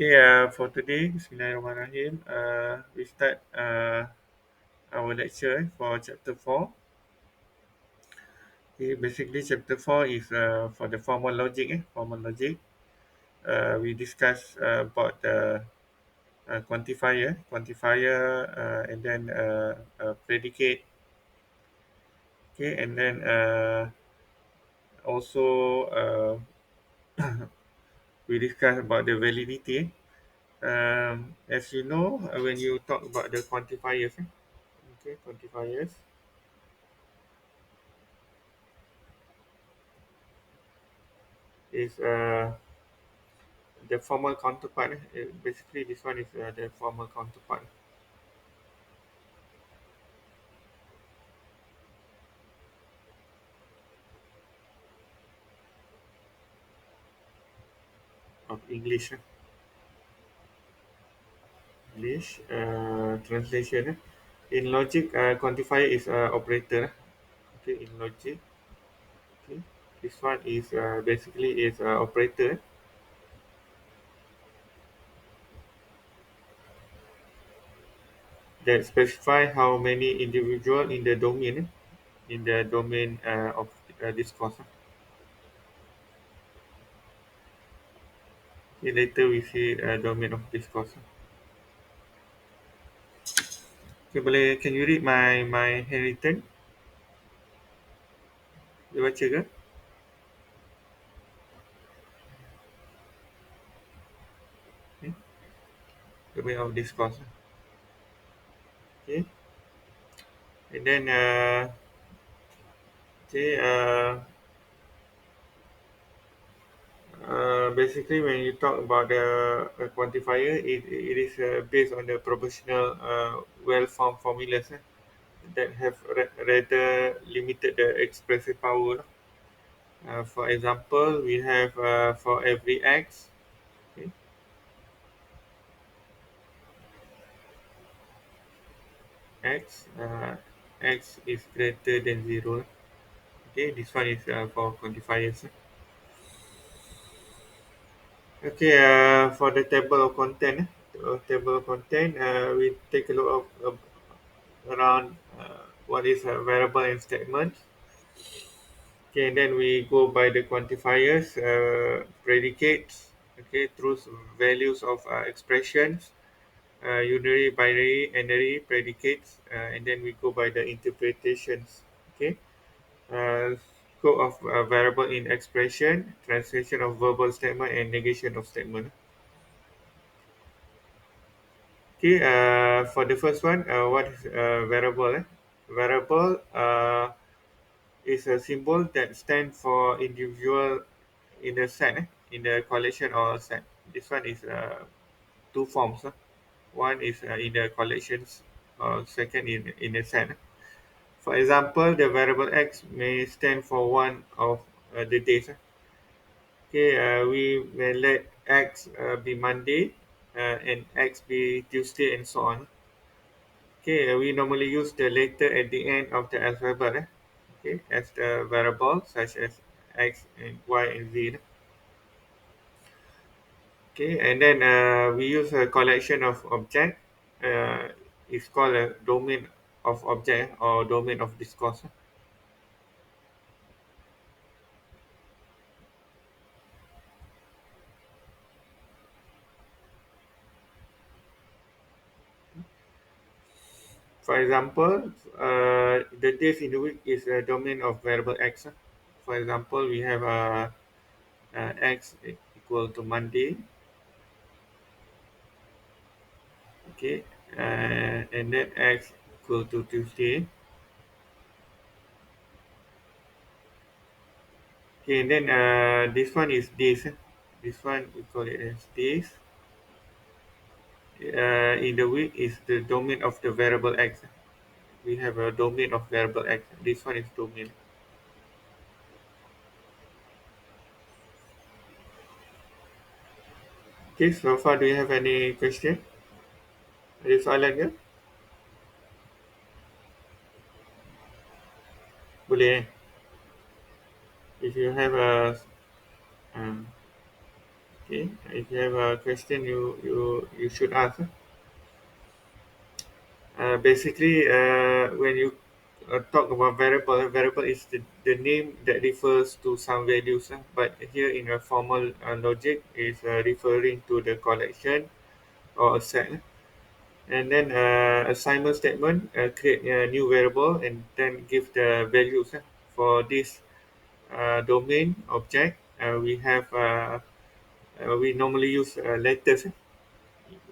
Okay, for today, Bismillahirrahmanirrahim. We start our lecture for chapter 4. Okay, basically, chapter 4 is for the formal logic. Formal logic. We discuss about the quantifier, and then predicate. Okay, and then also we discuss about the validity. As you know, when you talk about the quantifiers, okay, quantifiers is the formal counterpart. Basically, this one is the formal counterpart of English. English translation. In logic, quantifier is operator. Okay, in logic. Okay, this one is basically is operator that specify how many individual in the domain of discourse. Okay, later we see domain of discourse. Okay, boleh can you read my handwritten? Dia baca ke? Okay. Domain of discourse. Okay. And then okay, basically when you talk about the quantifier, it is based on the proportional well-formed formulas that have rather limited the expressive power. For example, we have for every x, okay, x x is greater than 0. Okay, this one is for quantifiers. Okay, for the table of content, we take a look of around what is a variable and statement. Okay, and then we go by the quantifiers, predicates, okay, truth values of expressions, unary, binary, n-ary, predicates, and then we go by the interpretations. Okay, uh, scope of variable in expression, translation of verbal statement, and negation of statement. Okay, for the first one, what is variable? Variable is a symbol that stands for individual in a set, in the collection or set. This one is two forms. One is in the collections, or second in a set. For example, the variable x may stand for one of the days. Okay, we may let x be Monday and x be Tuesday and so on. Okay, we normally use the letter at the end of the alphabet, okay, as the variable such as x and y and z. Okay, and then we use a collection of object. It's called a domain of object or domain of discourse. For example, the days in the week is a domain of variable x. For example, we have x equal to Monday, okay, and then x equal to Tuesday. Okay, and then this one is days. This one we call it as days. In the week is the domain of the variable x. We have a domain of variable x. This one is domain. Okay, so far do you have any question? Ada soalan ke? Boleh If you have a Okay, if you have a question, you should ask. Basically, when you talk about variable, variable is the name that refers to some values. But here in a formal logic is referring to the collection or a set. And then assignment statement create a new variable and then give the values for this domain object. We normally use letters.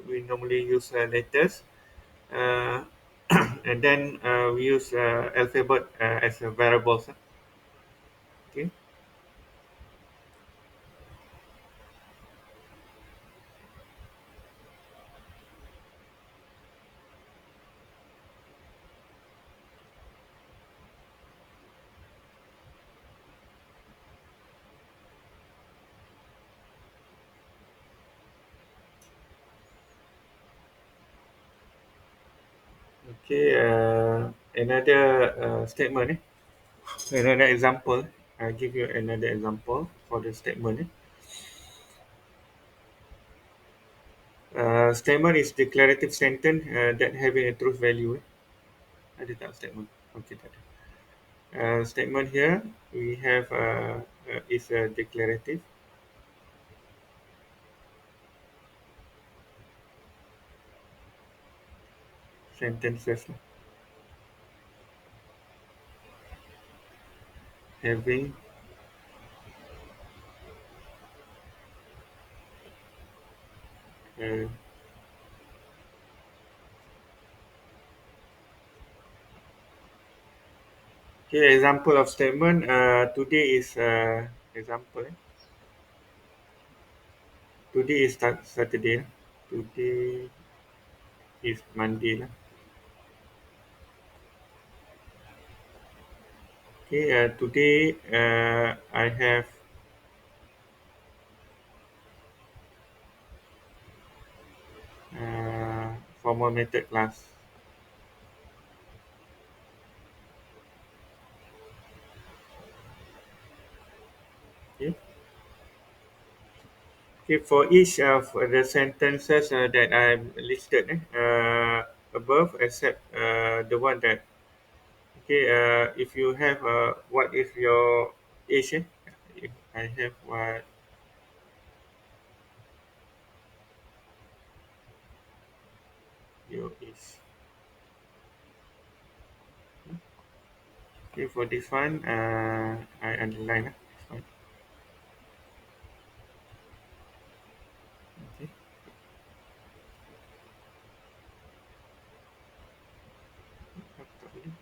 We normally use letters, uh, and then we use alphabet as a variables. Okay. Okay. Another statement. Another example. I'll give you another example for the statement. Statement is declarative sentence that having a truth value. Ada tak statement? Okay, tak ada. Statement here we have is a declarative sentences having uh, okay, example of statement. Today is example. Today is Saturday. Today is Monday lah. Okay, today I have formal method class. Okay. Okay, for each of the sentences that I listed above, except the one that okay, if you have what is your age? If I have what your age. Okay, for this one, I underline this one. Okay, tak boleh.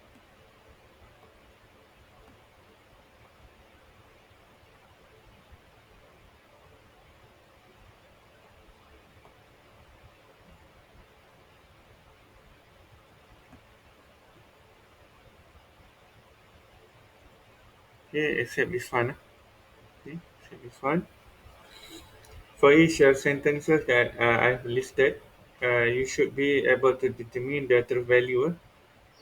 Okay, except this one. Okay, except this one. For each sentences that I've listed, you should be able to determine the true value.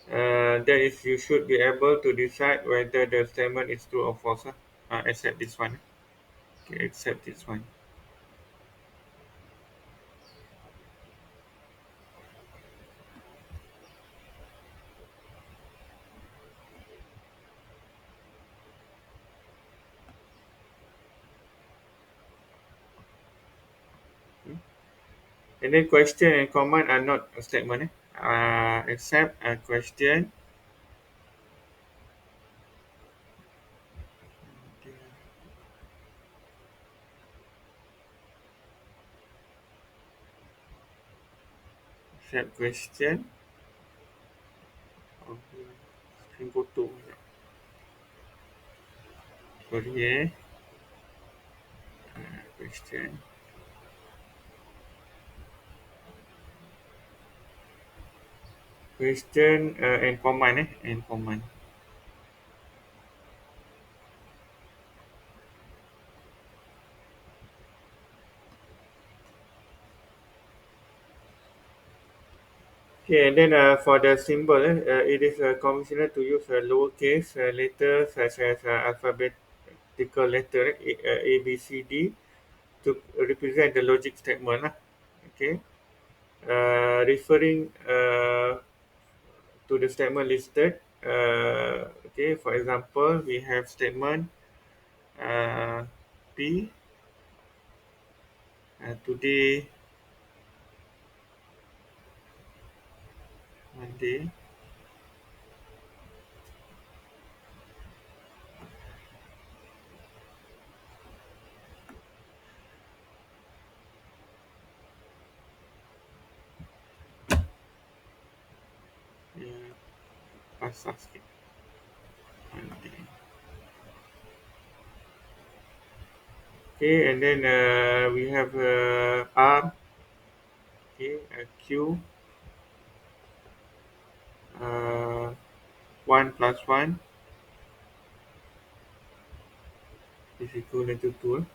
That is, you should be able to decide whether the statement is true or false. Except this one. Okay, except this one. And then question and command are not a statement. Except a question. Except question. Okay. Screen photo. Sorry question. Question and command and command. Okay, and then for the symbol, it is conventional to use a lowercase letter such as alphabetical letter A, B, C, D to represent the logic statement lah. Okay, referring to the statement listed. Okay, for example, we have statement uh, P. Today, Monday. Yeah, pasal sikit. Monday. Okay, and then we have R. Okay, Q. 1 plus 1 is equivalent to 2.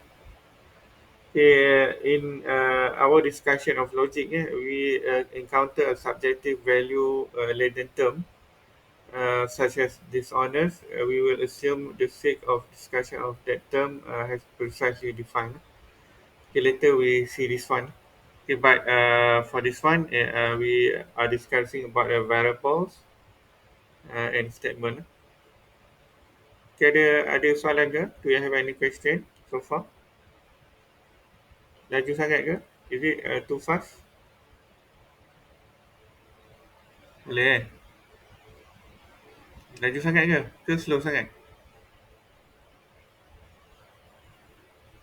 Okay, in our discussion of logic, we encounter a subjective value laden term such as dishonest. We will assume the sake of discussion of that term has precisely defined. Okay, later we see this one. Okay, but for this one, we are discussing about variables and statement. Okay, ada soalan ke? Do you have any question so far? Laju sangat ke? Is it too fast? Boleh kan? Laju sangat ke? Ke slow sangat?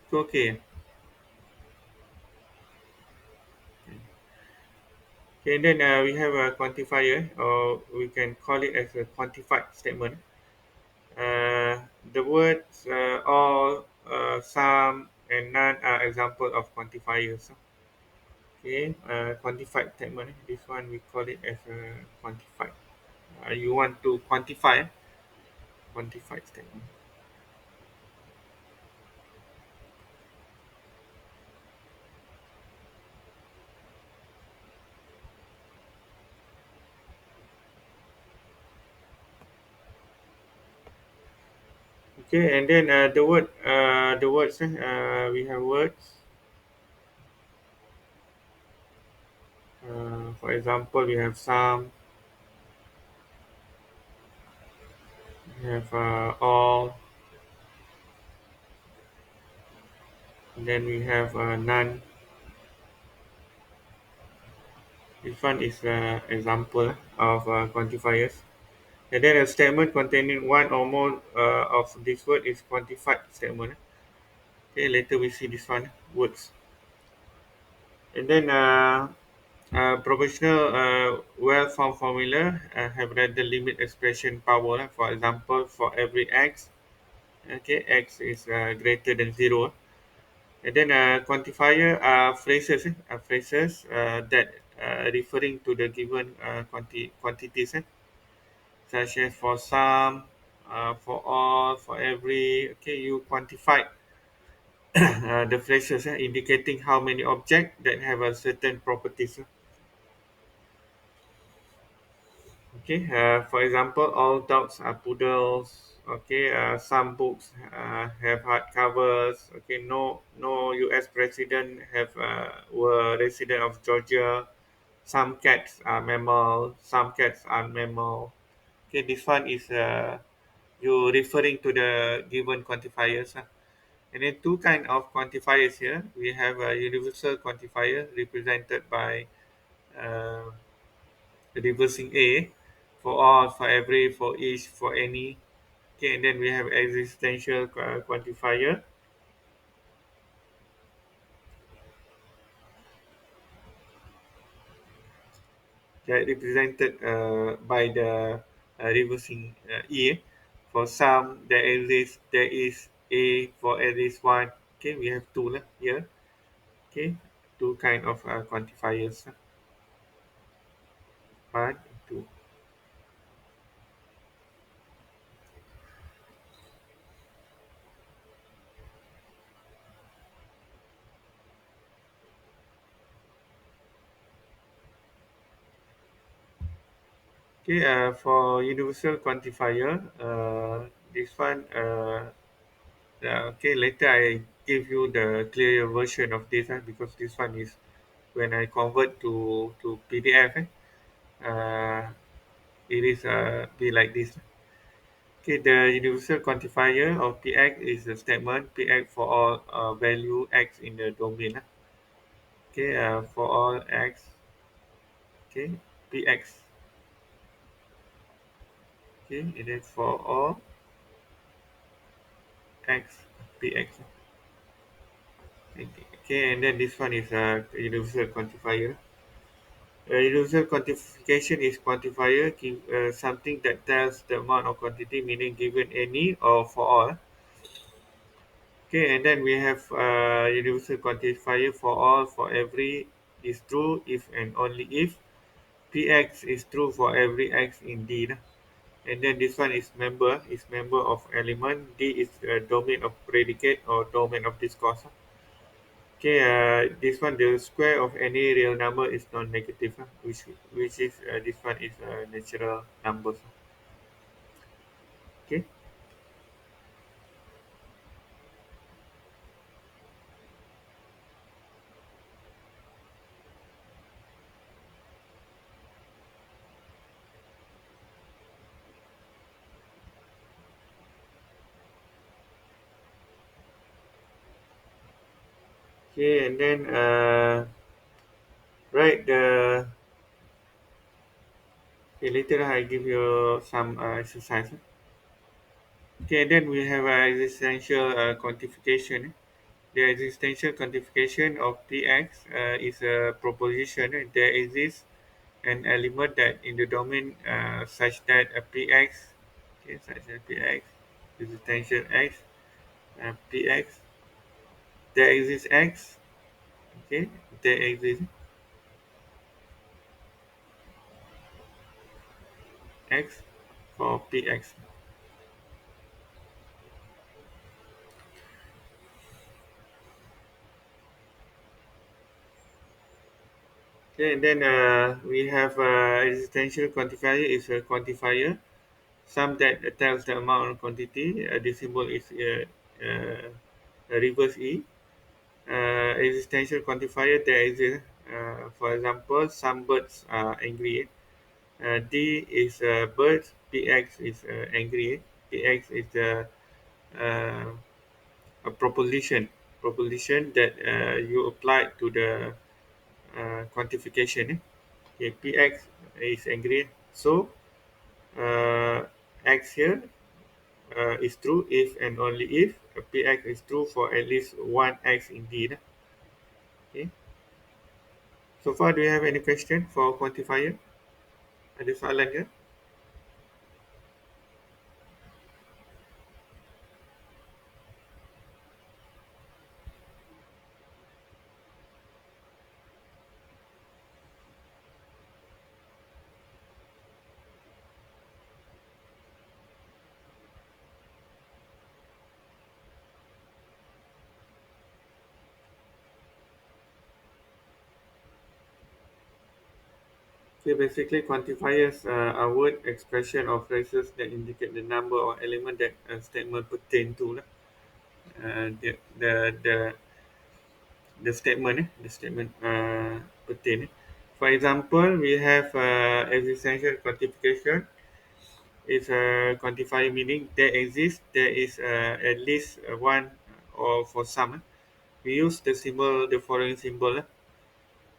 Ke okay? Okay, and then we have a quantifier, or we can call it as a quantified statement. The words all, some, and none are example of quantifiers. Okay, quantified statement. This one we call it as a quantified. You want to quantify quantified statement. Okay, and then the words. We have words. For example, we have some. We have all. And then we have none. This one is example of quantifiers. And then a statement containing one or more of this word is quantified statement. Okay, later we see this one words. And then proportional well-formed formula have rather limit expression power. For example, for every x, okay, x is greater than 0. And then quantifier are phrases that referring to the given quantities, such as for some, for all, for every. Okay, you quantify the phrases indicating how many objects that have a certain properties. Okay, for example, all dogs are poodles. Okay, some books have hardcovers. Okay, no U.S. president have were resident of Georgia. Some cats are mammal. Some cats are mammal. Okay, this one is you referring to the given quantifiers. And then two kind of quantifiers here. We have a universal quantifier represented by uh, reversing A for all, for every, for each, for any. Okay, and then we have existential quantifier that represented by the reversing E. For some, there is A for at least one. Okay, we have two lah here. Okay, two kind of quantifiers. One, two. Okay, for universal quantifier, this one, okay, later I give you the clear version of this because this one is when I convert to PDF. It is be like this. Okay, the universal quantifier of Px is a statement Px for all value x in the domain. Okay, for all x. Okay, Px. Okay, and then for all x Px. Okay, and then this one is a universal quantifier. Universal quantification is quantifier give something that tells the amount of quantity, meaning given any or for all. Okay, and then we have universal quantifier for all for every is true if and only if px is true for every x indeed. And then this one is member of element. D is domain of predicate or domain of discourse. Okay, this one the square of any real number is non-negative, which is this one is natural numbers. Okay, okay, and then right the okay, later I give you some exercise. Okay, then we have existential quantification. The existential quantification of Px is a proposition. There exists an element that in the domain such that a Px, okay, such as Px, existential x, Px, there exists x, okay, there exists x for Px. Okay, and then we have existential quantifier is a quantifier sum that tells the amount of quantity. The symbol is reverse E. Existential quantifier there is for example, some birds are angry. D is bird, Px is angry. Px is uh, a proposition that you apply to the quantification. Okay, Px is angry. So x here is true if and only if Px is true for at least one x indeed. Okay. So far, do you have any question for quantifier? Ada soalan ke? Okay, basically quantifiers are word expression or phrases that indicate the number or element that a statement pertain to lah. The statement the statement pertain. For example, we have existential quantification. It's a quantifier meaning there is at least one or for some. We use the following symbol.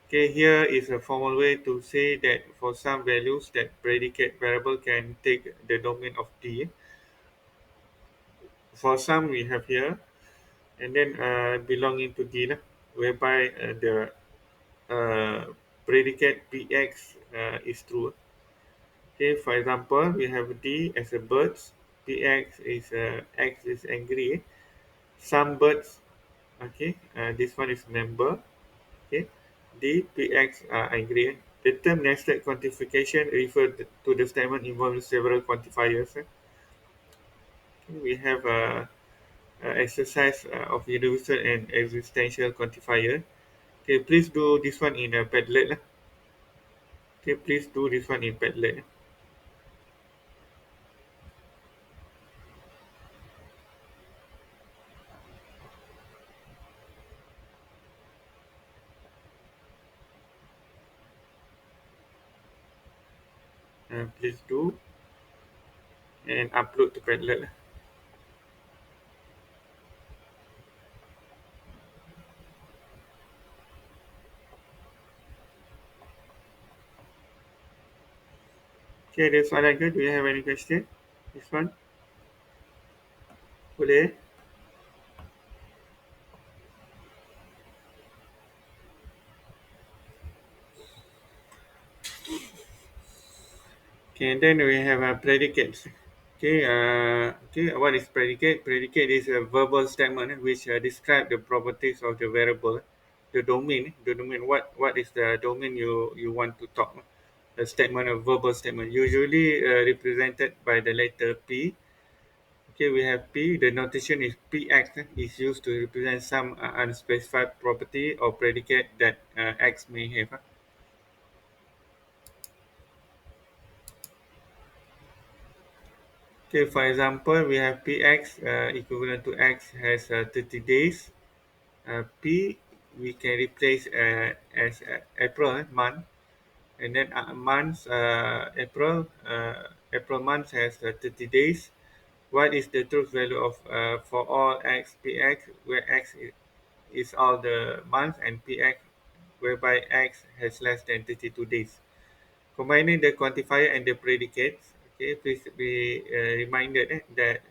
Okay, here is a formal way to say that for some values that predicate variable can take the domain of D. For some we have here, and then belonging to D, lah, whereby the predicate Px is true. Okay, for example, we have D as a birds, Px is X is angry. Some birds, okay, this one is member. Okay, the Px are angry. The term nested quantification refers to the statement involving several quantifiers. We have a exercise of universal and existential quantifier. Okay, please do this one in a Padlet. Okay, please do this one in Padlet. please do and upload to Padlet. Okay, that's all I got. Do you have any question? This one? Boleh? Okay, and then we have predicates. Okay, what is predicate? Predicate is a verbal statement which describe the properties of the variable, the domain. The domain. What is the domain you want to talk? A statement, a verbal statement, usually represented by the letter P. Okay, we have P. The notation is Px is used to represent some unspecified property or predicate that X may have. Okay, for example, we have Px equivalent to X has 30 days. P we can replace as April month, and then months April month has 30 days. What is the truth value of for all X Px, where is all the months, and Px whereby X has less than 32 days. Combining the quantifier and the predicates, okay, please be reminded that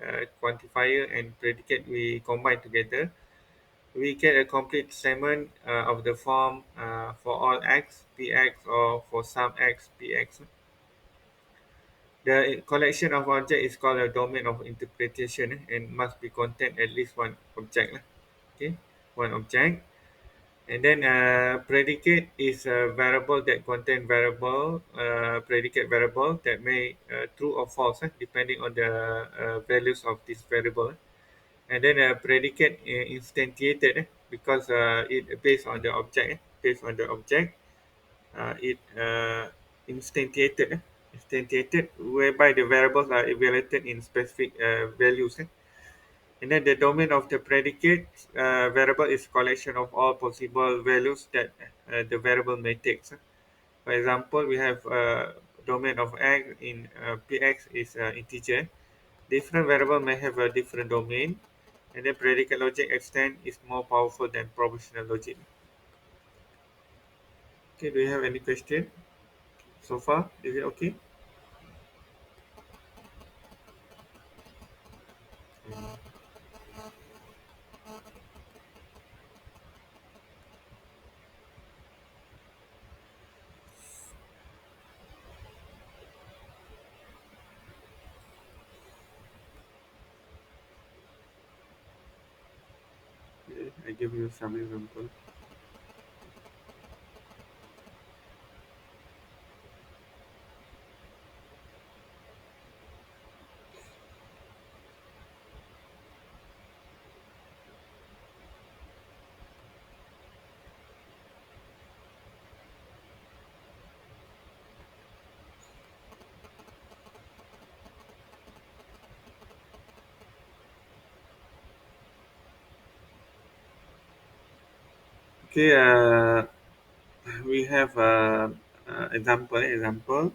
quantifier and predicate we combine together. We get a complete statement of the form for all x, px, or for some x, px. The collection of objects is called a domain of interpretation and must be contain at least one object. Okay, one object. And then predicate is a variable that contain variable predicate variable that may true or false depending on the values of this variable. And then predicate instantiated because it based on the object based on the object it instantiated whereby the variables are evaluated in specific values. And then the domain of the predicate variable is collection of all possible values that the variable may take. So, for example, we have domain of x in px is integer. Different variable may have a different domain, and then predicate logic extent is more powerful than propositional logic. Okay, do you have any question so far? Is it okay? Okay, I give you some example. Okay, we have example.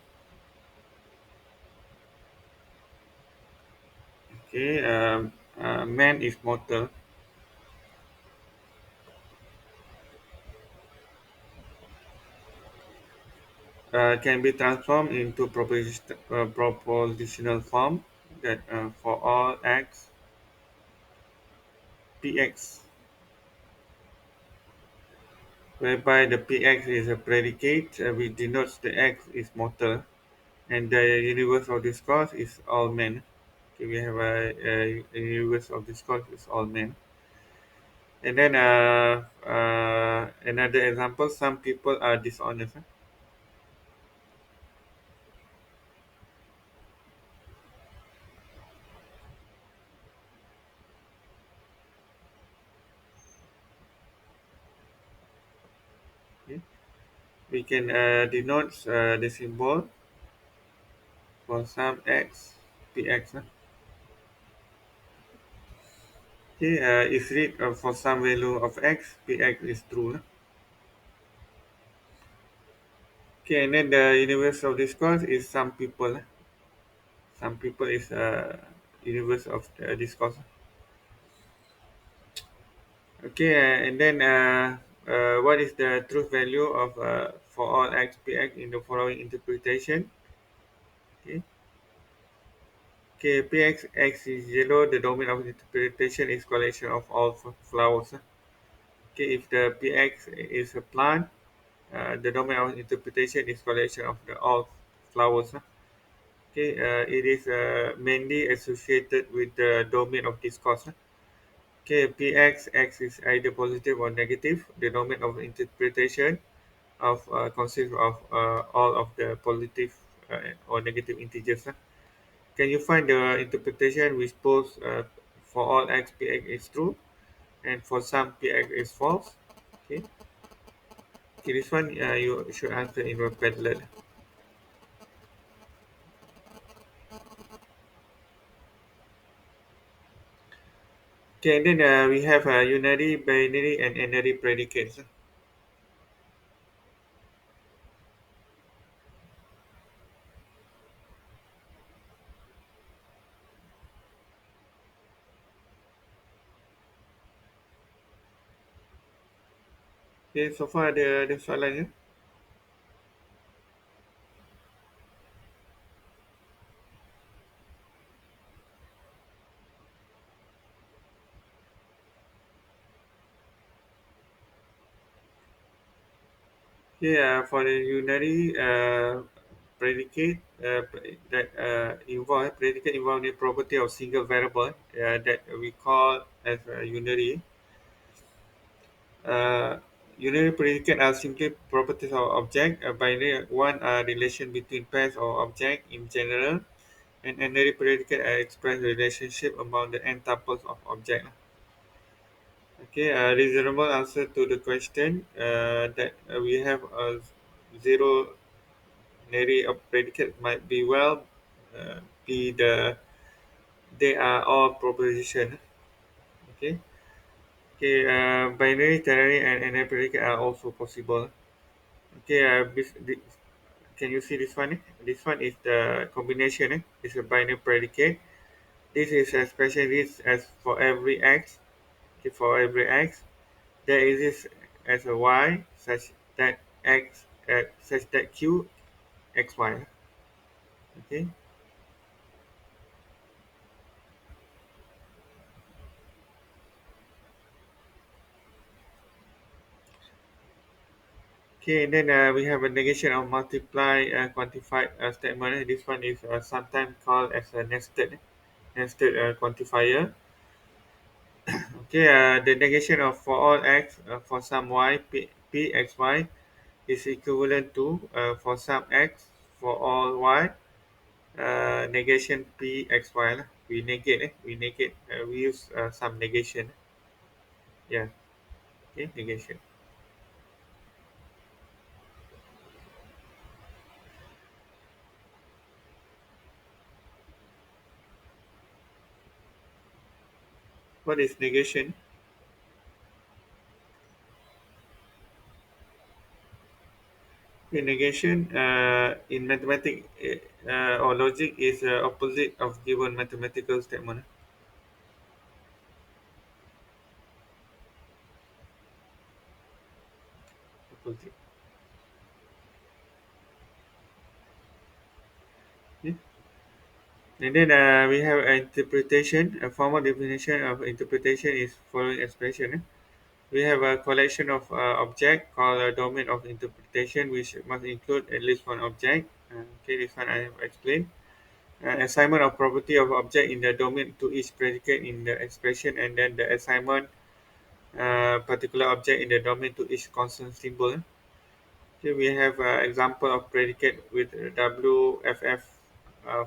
Okay, man is mortal. Can be transformed into propositional form that for all x px, whereby the px is a predicate which denotes the x is mortal, and the universe of discourse is all men. Okay, we have a universe of discourse is all men. And then another example, some people are dishonest. Okay. We can denote the symbol for some x px. Okay, if read for some value of x, px is true. Okay, Okay, and then the universe of discourse is some people. Some people is universe of the discourse. Okay, and then what is the truth value of for all x px in the following interpretation? Okay, okay, px x is yellow. The domain of interpretation is collection of all flowers. Okay, if the px is a plant, the domain of interpretation is collection of the all flowers. Okay, it is mainly associated with the domain of discourse. Okay, px x is either positive or negative. The domain of interpretation of consists of all of the positive or negative integers. Can you find the interpretation which both for all x px is true and for some px is false? Okay, okay, this one you should answer in your Padlet. Okay, and then we have unary, binary, and n-ary predicates. Okay, so far the soalan ya. Okay, for the unary predicate that involve predicate involve the property of single variable that we call as unary. Uh, Unary predicate are simply properties of object. Binary one are relation between pairs or object in general, and n-ary predicate express the relationship among the n tuples of object. Okay, a reasonable answer to the question that we have a zero nary of predicate might be well be they are all proposition. Okay, okay, binary, ternary, and n-ary predicate are also possible. Okay, can you see this one? This one is the combination. It's a binary predicate. This is expression this as for every x. Okay, for every x, there exists as a y such that x such that q x y. Okay. Okay, and then we have a negation of multiply quantified statement. This one is sometimes called as a nested quantifier. Okay, the negation of for all x for some y p x y is equivalent to for some x for all y negation p x y lah. We use some negation. Yeah, okay, negation. What is negation? Okay, negation in mathematics or logic is opposite of given mathematical statement. Opposite. Yeah. And then we have interpretation. A formal definition of interpretation is following expression. We have a collection of objects called a domain of interpretation, which must include at least one object. Okay, this one I have explained. Assignment of property of object in the domain to each predicate in the expression, and then the assignment particular object in the domain to each constant symbol. Here we have example of predicate with WFF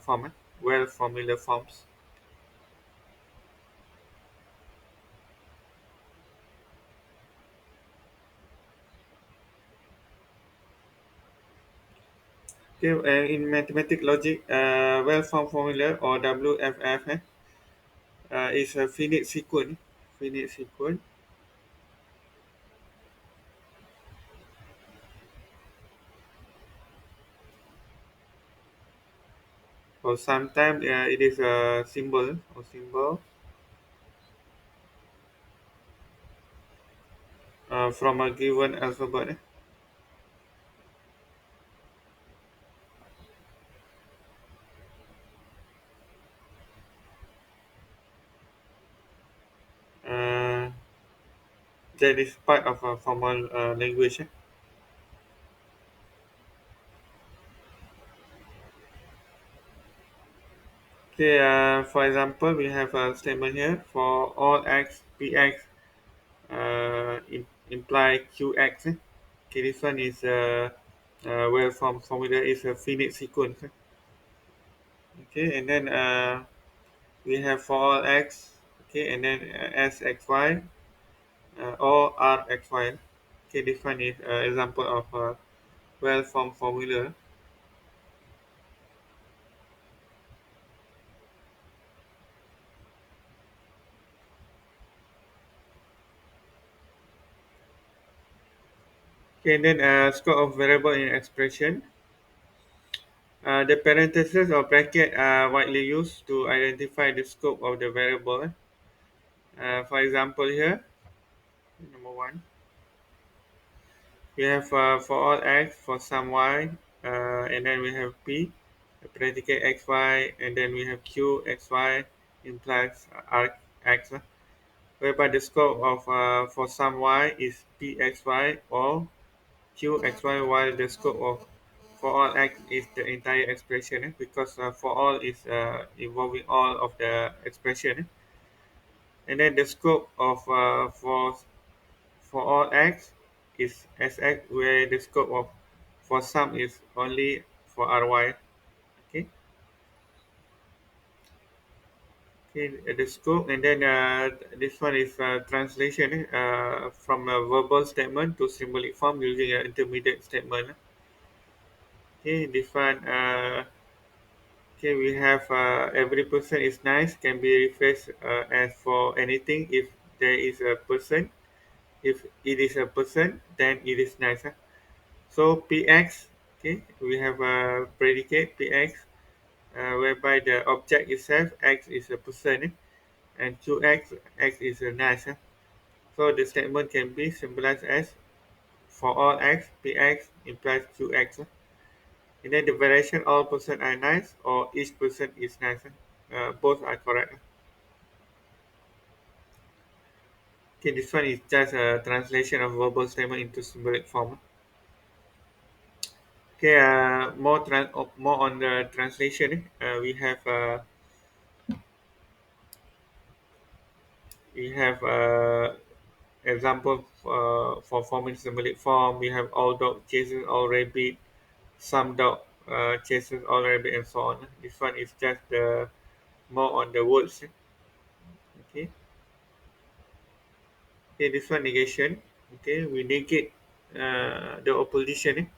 format, well formula forms. Okay, in mathematical logic, well formed formula or WFF is a finite sequence. Finite sequence. or sometimes it is a symbol or symbol from a given alphabet. Uh, that is part of a formal language. Okay, for example, we have a statement here for all x, px imply qx. Okay, this one is well from formula is a finite sequence. Okay, and then we have for all x. Okay, and then s x y or r x y. Okay, this one is example of a well formed formula. Okay, and then scope of variable in expression. The parentheses or bracket are widely used to identify the scope of the variable. For example, here, number one, we have for all x, for some y, and then we have p, the predicate xy, and then we have q, xy implies arc x, whereby the scope of for some y is pxy or qxy, while the scope of for all x is the entire expression because for all is involving all of the expression and then the scope of for all x is sx where the scope of for some is only for ry. Okay, okay, the scope and then this one is translation from a verbal statement to symbolic form using an intermediate statement. Okay, this one okay, we have every person is nice can be rephrased as for anything if there is a person. If it is a person, then it is nice. So px, okay, we have a predicate px, whereby the object itself x is a person, and qx x is a nice. So the statement can be symbolized as for all x, px implies qx. And then the variation all person are nice or each person is nice. Both are correct. Okay, this one is just a translation of verbal statement into symbolic form. Okay, more on the translation. We have example for forming symbolic form. We have all dog chases all rabbit, some dog chases all rabbit, and so on. This one is just the more on the words. Okay, okay. This one negation. Okay, we negate the opposition.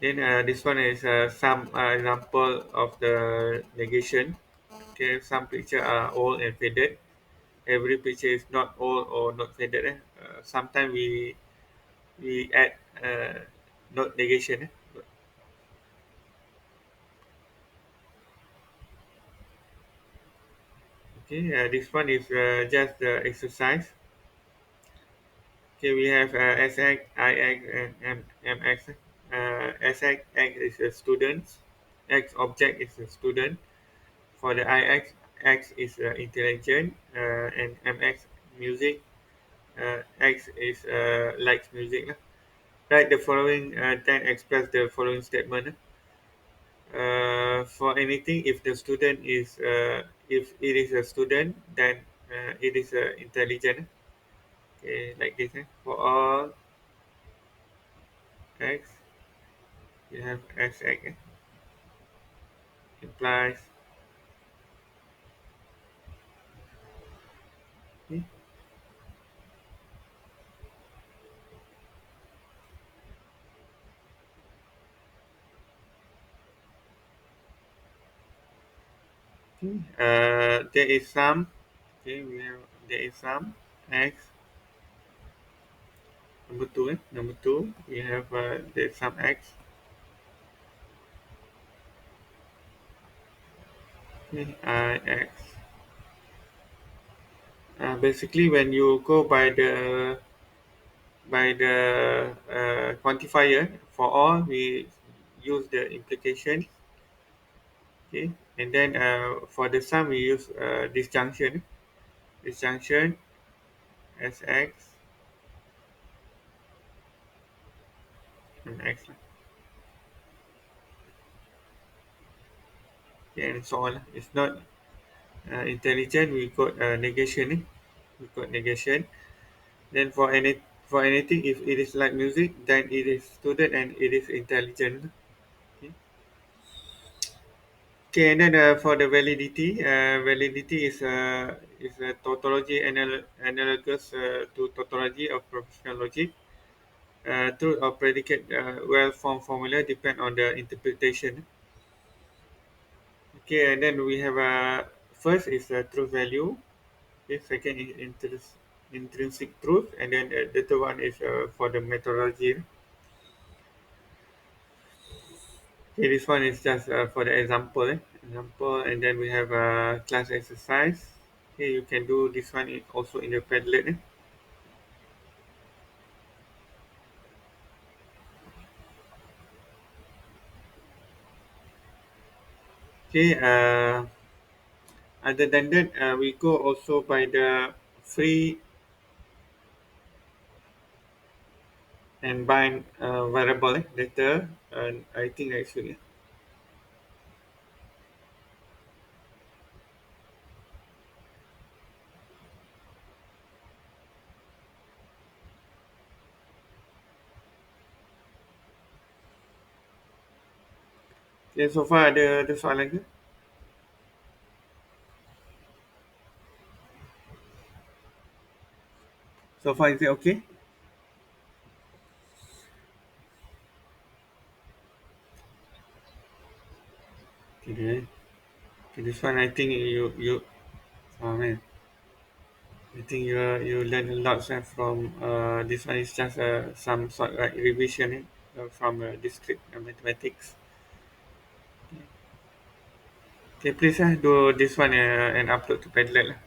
Then this one is some example of the negation. Okay, some picture are old and faded. Every picture is not old or not faded. Sometimes we add not negation. Okay, this one is just the exercise. Okay, we have SX, IX, and MX. SX X is a student. X object is a student. For the IX, X is intelligent, and MX music. X is likes music. Write the following, then express the following statement. For anything, if the student is, if it is a student, then it is intelligent. Okay, like this. For all x, you have x implies. Okay, there is some. Okay, we have there is some x. Number two, we have there is some x. Okay, X. Basically, when you go by the quantifier for all, we use the implication. Okay, and then for the sum, we use disjunction. Disjunction as X and X. Okay, and so on. It's not intelligent. We got negation. We got negation. Then for anything, if it is like music, then it is student and it is intelligent. Okay. Okay, and then for the validity, validity is a tautology analogous to tautology of professional logic. Truth or predicate well-formed formula depend on the interpretation. Okay, and then we have first is truth value. Okay, second is intrinsic truth, and then the third one is for the methodology. Okay, this one is just for the example. Example, and then we have a class exercise. Okay, you can do this one also in the Padlet. Okay, other than that, we go also by the free and bind variable later. And I think actually, okay, so far ada soalan ke? So far is it okay? Okay, okay, this one I think you oh man, I think you learn a lot from this one is just some sort like revision from discrete mathematics. Okay, please do this one and upload to Padlet lah.